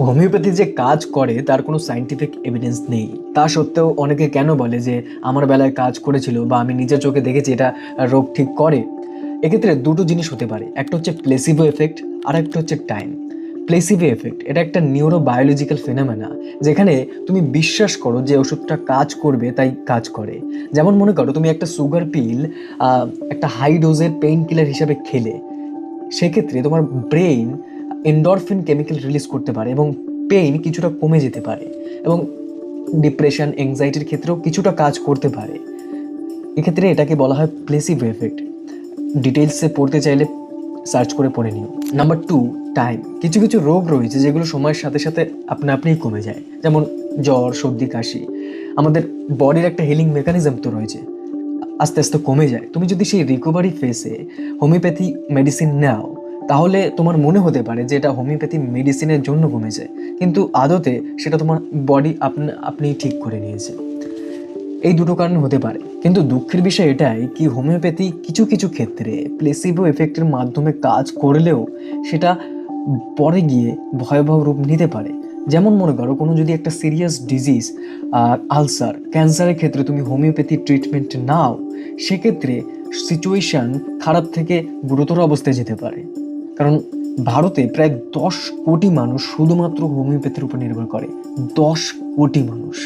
Homeopathy যে কাজ করে তার কোনো সায়েন্টিফিক এভিডেন্স নেই। তা সত্ত্বেও অনেকে কেন বলে যে আমার বেলায় কাজ করেছিল বা আমি নিজের চোখে দেখেছি এটা রোগ ঠিক করে। এক্ষেত্রে দুটো জিনিস হতে পারে, একটা হচ্ছে প্লেসিবো এফেক্ট আর একটা হচ্ছে টাইম। প্লেসিবো এফেক্ট এটা একটা নিউরোবায়োলজিক্যাল ফেনোমেনা, যেখানে তুমি বিশ্বাস করো যে ওষুধটা কাজ করবে তাই কাজ করে। যেমন মনে করো তুমি একটা সুগার পিল একটা হাই ডোজের পেইন কিলার হিসাবে খেলে, সেক্ষেত্রে তোমার ব্রেইন এন্ডরফিন কেমিক্যাল রিলিজ করতে পারে এবং পেইন কিছুটা কমে যেতে পারে, এবং ডিপ্রেশন এংজাইটির ক্ষেত্রেও কিছুটা কাজ করতে পারে। এক্ষেত্রে এটাকে বলা হয় প্লেসিভো এফেক্ট। ডিটেলসে পড়তে চাইলে সার্চ করে পড়ে নিও। Number 2, time. কিছু কিছু রোগ রয়েছে যেগুলো সময়ের সাথে সাথে আপনা আপনিই কমে যায়, যেমন জ্বর, সর্দি, কাশি। আমাদের বডির একটা হিলিং মেকানিজম তো রয়েছে, আস্তে আস্তে কমে যায়। তুমি যদি সেই রিকভারি ফেসে হোমিওপ্যাথি মেডিসিন নাও, তাহলে তোমার মনে হতে পারে যে এটা হোমিওপ্যাথি মেডিসিনের জন্য কমে যায়, কিন্তু আদতে সেটা তোমার বডি আপনি ঠিক করে নিয়েছে। এই দুটো কারণ হতে পারে, কিন্তু দুঃখের বিষয় এটাই কি হোমিওপ্যাথি কিছু কিছু ক্ষেত্রে প্লেসিবো এফেক্টের মাধ্যমে কাজ করলেও সেটা পরে গিয়ে ভয়াবহ রূপ নিতে পারে। যেমন মনে করো কোনো যদি একটা সিরিয়াস ডিজিজ, আলসার, ক্যান্সারের ক্ষেত্রে তুমি হোমিওপ্যাথি ট্রিটমেন্ট নাও, সেক্ষেত্রে সিচুয়েশন খারাপ থেকে গুরুতর অবস্থায় যেতে পারে। কারণ ভারতে প্রায় 10 কোটি মানুষ শুধুমাত্র হোমিওপ্যাথির উপর নির্ভর করে। 10 কোটি মানুষ।